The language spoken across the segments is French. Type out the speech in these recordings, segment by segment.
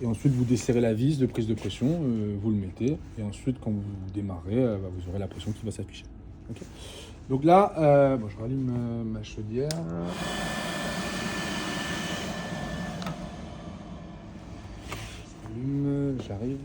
Et ensuite, vous desserrez la vis de prise de pression, vous le mettez. Et ensuite, quand vous démarrez, vous aurez la pression qui va s'afficher. Okay. Donc là, bon, je rallume ma chaudière. J'arrive.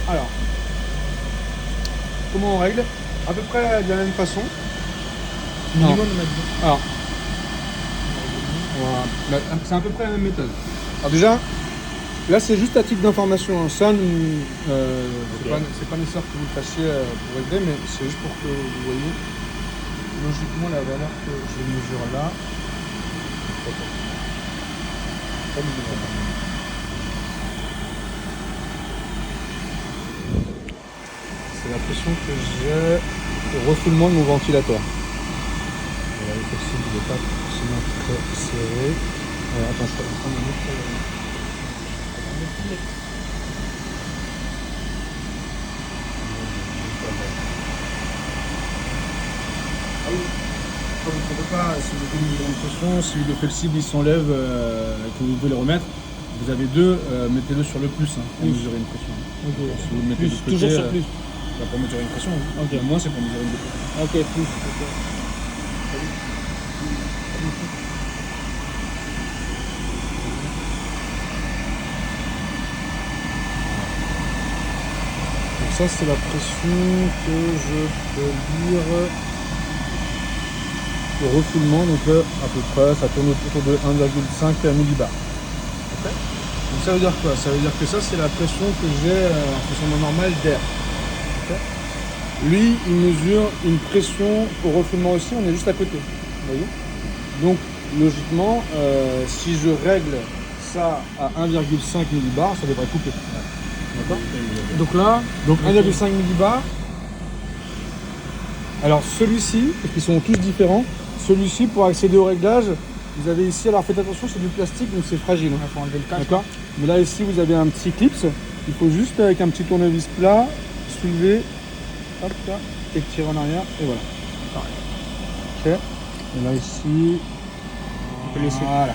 Alors, comment on règle? À peu près de la même façon. Non. Alors, voilà. C'est à peu près la même méthode. Alors déjà, là c'est juste à titre d'information. Ça, c'est pas nécessaire que vous le fassiez pour régler, mais c'est juste pour que vous voyez logiquement la valeur que je mesure là. C'est la pression que j'ai au refoulement de mon ventilateur. Voilà, le possible, il n'est pas forcément très serré. Attends, je vais prendre un autre. Ah oui, vous ne trompez pas, si vous faites une grande pression, si le flexible il s'enlève et que vous devez le remettre, vous avez deux, mettez-le sur le plus pour mesurer une pression. Okay. Si vous le mettez plus, de côté, toujours sur plus. Pour mesurer une pression. Okay. Le moins c'est pour mesurer une pression. Ok, plus. Okay. Donc ça c'est la pression que je peux dire au refoulement, donc à peu près ça tourne autour de 1,5 millibars. Okay. Donc ça veut dire quoi? Ça veut dire que ça c'est la pression que j'ai en pression normale d'air. Okay. Lui il mesure une pression au refoulement aussi, on est juste à côté. Vous voyez? Donc logiquement si je règle ça à 1,5 millibars, ça devrait couper. D'accord. Donc là, 1,5 millibars. Alors celui-ci, parce qu'ils sont tous différents, celui-ci pour accéder au réglage, vous avez ici, alors faites attention, c'est du plastique donc c'est fragile. Il faut enlever le cache. D'accord. Mais là ici vous avez un petit clips, il faut juste avec un petit tournevis plat, soulever, hop là, et tirer en arrière, et voilà. Pareil. Ok. Et là ici, On peut laisser. voilà.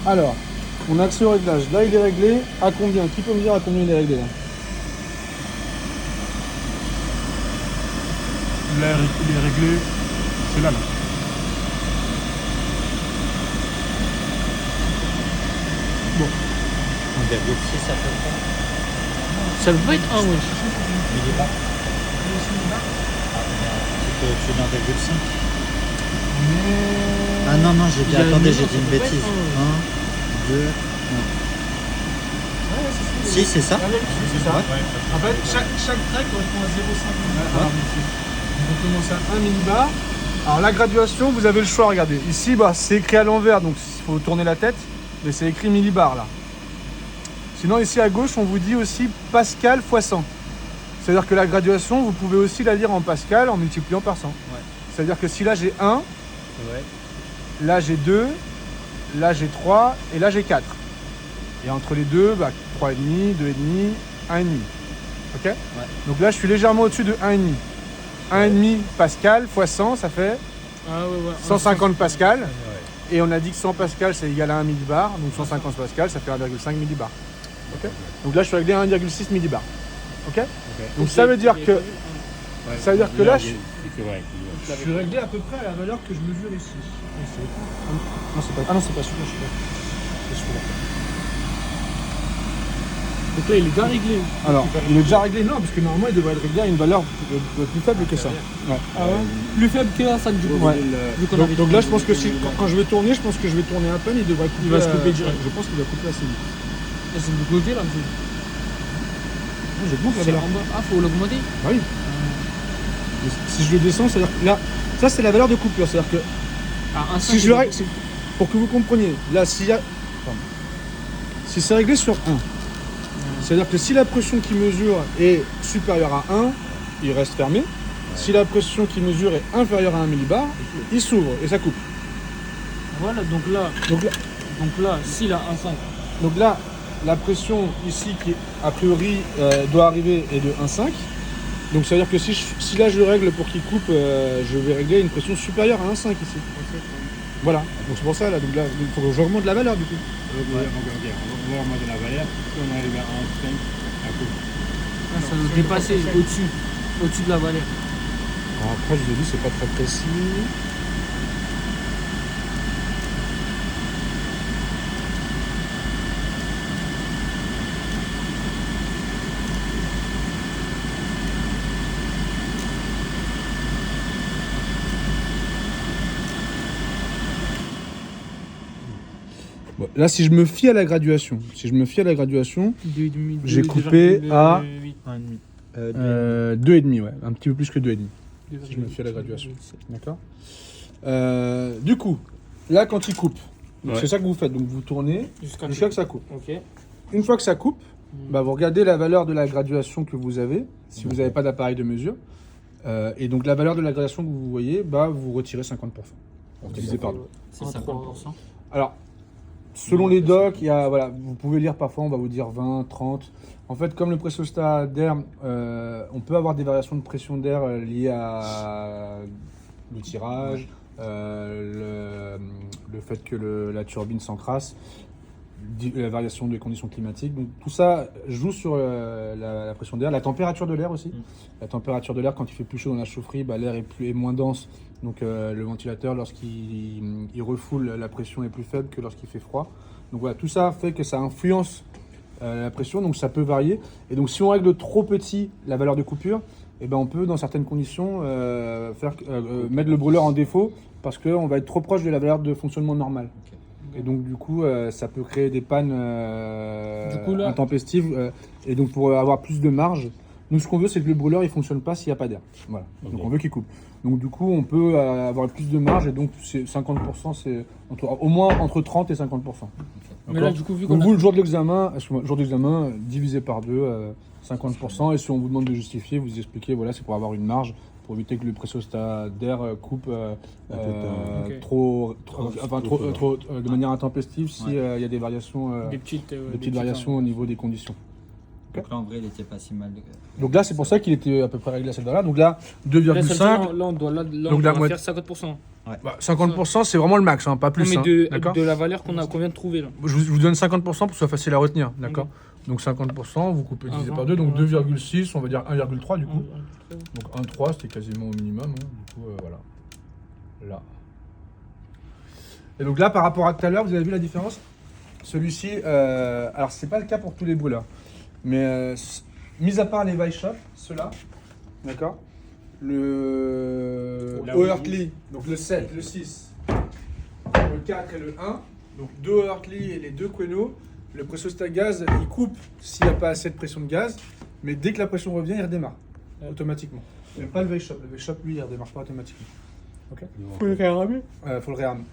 Alors, on a accès au réglage. Là, il est réglé à combien? Qui peut me dire à combien il est réglé là? L'air il est réglé, c'est là. Bon. 1,6 à peu près. Ça peut être un, oui. Millibars. C'est au-dessus d'1,5. Ah non, non, j'ai dit, attendez, j'ai dit une bêtise. 1, 2, non. Si, c'est ça. C'est ça. Ouais. En fait, chaque trait correspond à 0,5 millibar. Donc on commence à 1 millibar. Alors la graduation, vous avez le choix, regardez. Ici, c'est écrit à l'envers, donc il faut tourner la tête, mais c'est écrit millibar là. Sinon ici à gauche, on vous dit aussi Pascal x 100. C'est-à-dire que la graduation, vous pouvez aussi la lire en Pascal en multipliant par 100. Ouais. C'est-à-dire que si là j'ai 1, Ouais. là j'ai 2, là j'ai 3 et là j'ai 4. Et entre les deux, 3,5, 2,5, 1,5. Ok. Ouais. Donc là je suis légèrement au-dessus de 1,5. 1,5 Pascal x 100, ça fait Ah ouais, ouais. 150 Pascal. Ouais. Et on a dit que 100 Pascal c'est égal à 1 millibar. Donc 150 Pascal ça fait 1,5 millibar. Ok. Donc là je suis réglé à 1,6 millibar. Ok. Donc ça veut dire que ça veut dire que là je suis réglé à peu près à la valeur que je mesure ici. Non, c'est pas. Ah non, c'est pas celui-là, je suis là. C'est celui-là. Donc là, il est déjà réglé. Alors, il est déjà réglé, non, parce que normalement il devrait être réglé à une valeur plus faible que ça. Ouais. Ah ouais. Plus faible que ça, du coup. Ouais. Vu qu'on avait Donc là, je pense que quand je vais tourner, je pense que je vais tourner à peine, il devrait couper. Il va se couper direct. Je pense qu'il va couper assez vite. Là, c'est du côté, là. Je monte la C'est valeur. en bas. Ah, faut l'augmenter. Bah oui. Si je le descends, c'est-à-dire que là, ça c'est la valeur de coupure. C'est-à-dire que À 1,5. Si je le règle, pour que vous compreniez, là, si c'est réglé sur 1, c'est-à-dire que si la pression qui mesure est supérieure à 1, il reste fermé. Si la pression qui mesure est inférieure à 1 millibar, il s'ouvre et ça coupe. Voilà, donc là, s'il a 1,5. Donc là, la pression ici qui a priori doit arriver est de 1,5. Donc ça veut dire que si là je règle pour qu'il coupe, je vais régler une pression supérieure à 1,5 ici. Voilà, donc c'est pour ça là, donc là, il faut que j'augmente la valeur du coup. On va remonter la valeur. Si on arrive à 1,5, ça coupe. Ah, ça doit dépasser au-dessus de la valeur. Alors après, je vous ai dit, c'est pas très précis. Bon, là, si je me fie à la graduation, j'ai coupé à 2,5, ouais, un petit peu plus que 2,5. Si je me fie à la graduation. D'accord. Du coup, là, quand il coupe, donc c'est ça que vous faites. Donc vous tournez jusqu'à que ça coupe. Ok. Une fois que ça coupe, bah, vous regardez la valeur de la graduation que vous avez, si vous n'avez pas d'appareil de mesure. Et donc la valeur de la graduation que vous voyez, bah, vous retirez 50%. Divisé par 2. C'est 50%. Alors, selon les docs, il y a, voilà, vous pouvez lire parfois, on va vous dire 20, 30. En fait, comme le pressostat d'air, on peut avoir des variations de pression d'air liées à le tirage, le fait que la turbine s'encrasse, la variation des conditions climatiques. Donc tout ça joue sur la pression d'air, la température de l'air aussi. La température de l'air, quand il fait plus chaud dans la chaufferie, bah, l'air est moins dense. Donc le ventilateur, lorsqu'il refoule, la pression est plus faible que lorsqu'il fait froid. Donc voilà, tout ça fait que ça influence la pression, donc ça peut varier. Et donc si on règle trop petit la valeur de coupure, eh ben, on peut dans certaines conditions mettre le brûleur en défaut parce qu'on va être trop proche de la valeur de fonctionnement normale. Et donc du coup, ça peut créer des pannes intempestives. Et donc pour avoir plus de marge, nous ce qu'on veut c'est que le brûleur il fonctionne pas s'il n'y a pas d'air. Voilà. Okay. Donc on veut qu'il coupe. Donc du coup on peut avoir plus de marge et donc c'est 50%, c'est au moins entre 30 et 50%. Mais là du coup vu donc vous le jour de l'examen, divisé par 2, 50%. Et si on vous demande de justifier, vous expliquez voilà c'est pour avoir une marge. Pour éviter que le pressostat d'air coupe de manière intempestive s'il y a des variations, des petites variations au niveau des conditions. Donc là en vrai il était pas si mal. Donc là c'est pour ça qu'il était à peu près réglé à cette valeur. Donc là 2,5. Là on doit faire 50%. Ouais. Bah, 50% c'est vraiment le max, hein, pas plus. Non, mais de la valeur qu'on vient de trouver là. Je vous donne 50% pour que ce soit facile à retenir, d'accord. Donc 50%, vous coupez divisé par 2, donc 2,6, on va dire 1,3 du coup. Donc 1,3 c'était quasiment au minimum, hein. Du coup voilà. Là. Et donc là par rapport à tout à l'heure, vous avez vu la différence. Celui-ci, alors c'est pas le cas pour tous les brûleurs, mais mis à part les Weishop, ceux-là, d'accord. Le Oertli, donc le 7, le 6, le 4 et le 1, donc 2 Oertli et les 2 Queno. Le pressostat gaz, il coupe s'il n'y a pas assez de pression de gaz, mais dès que la pression revient, il redémarre automatiquement. Mais pas le Weishop. Le Weishop, lui, il redémarre pas automatiquement. Okay. Faut le réarmer. Faut le réarmer.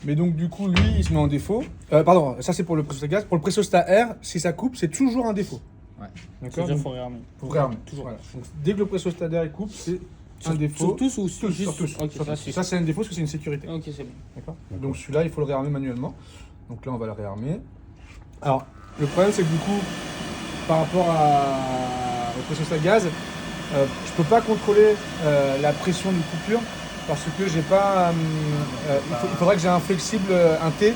Mais donc, du coup, lui, il se met en défaut. Pardon, ça c'est pour le pressostat gaz. Pour le pressostat air, si ça coupe, c'est toujours un défaut. Ouais. D'accord. C'est-à-dire faut réarmer. Faut réarmer. Toujours. Voilà. Donc, dès que le pressostat d'air coupe, c'est un défaut. Sur tous ou sur tous. Okay, ça, c'est un défaut parce que c'est une sécurité. Ok, c'est bon. D'accord. Donc, celui-là, il faut le réarmer manuellement. Donc là, on va le réarmer. Alors, le problème, c'est que du coup, par rapport au pressostat gaz, je peux pas contrôler la pression de coupure parce que j'ai pas. Il faudrait que j'ai un flexible, un T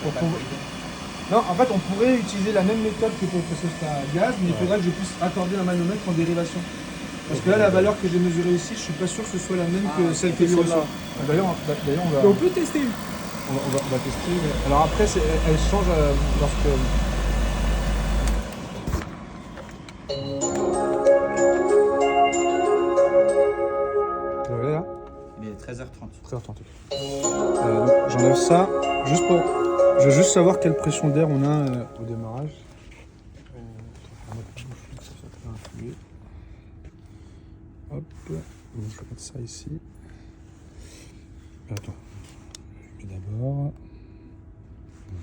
pour pouvoir. Non, en fait, on pourrait utiliser la même méthode que pour le pressostat gaz, mais il faudrait que je puisse accorder un manomètre en dérivation. Parce que là, la valeur que j'ai mesurée ici, je suis pas sûr que ce soit la même que celle que lui reçoit. D'ailleurs, on va. On peut tester. On va tester. Alors après, elle change lorsque. Vous voyez là ? Il est 13h30. 13h30. Donc j'enlève ça juste pour. Je veux juste savoir quelle pression d'air on a au démarrage. Hop. Je vais mettre ça ici. Attends. Et d'abord,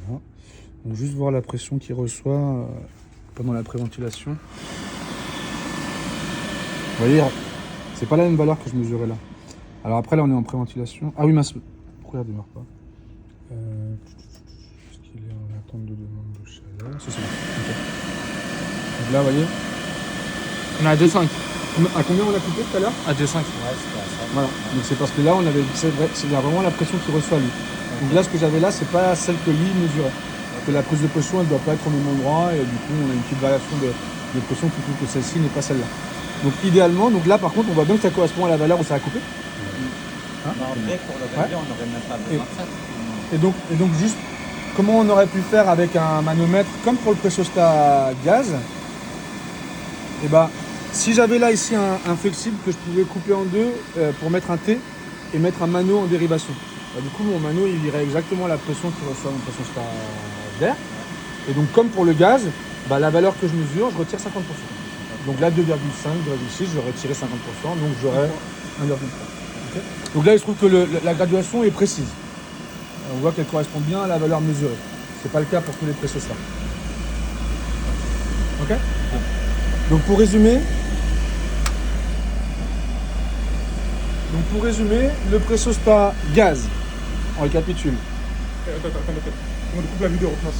voilà. Donc juste voir la pression qu'il reçoit pendant la préventilation. Vous voyez, c'est pas la même valeur que je mesurais là. Alors après là on est en préventilation. Ah oui mince, pourquoi il ne démarre pas parce qu'il est en attente de demande de chaleur. C'est ça. Okay. Donc là vous voyez, On est à 2,5. à combien on a coupé tout à l'heure? À 2,5. Ouais, c'est pas ça. Voilà, donc c'est parce que là on avait, c'est vrai, il y a vraiment la pression qu'il reçoit lui. Donc là ce que j'avais là c'est pas celle que lui mesurait. Que la prise de pression elle doit pas être au même endroit et du coup on a une petite variation de pression qui fait que celle-ci n'est pas celle-là. Donc idéalement, donc là par contre on voit bien que ça correspond à la valeur où ça a coupé. En vrai, pour le relever, on n'aurait même pas besoin de ça. Et donc juste comment on aurait pu faire avec un manomètre comme pour le pressostat gaz. Et bah si j'avais là ici un flexible que je pouvais couper en deux pour mettre un T et mettre un mano en dérivation. Bah, du coup mon mano il irait exactement à la pression qui reçoit mon pressostat d'air. Et donc comme pour le gaz, bah, la valeur que je mesure, je retire 50%. Donc là 2,5, 2,6, je retirais 50%, donc j'aurais 1,3. Okay. Donc là il se trouve que la graduation est précise. On voit qu'elle correspond bien à la valeur mesurée. C'est pas le cas pour tous les pressostats. Ok. Donc pour résumer, le pressostat gaz, on récapitule. Attends. On coupe la vidéo, recommence.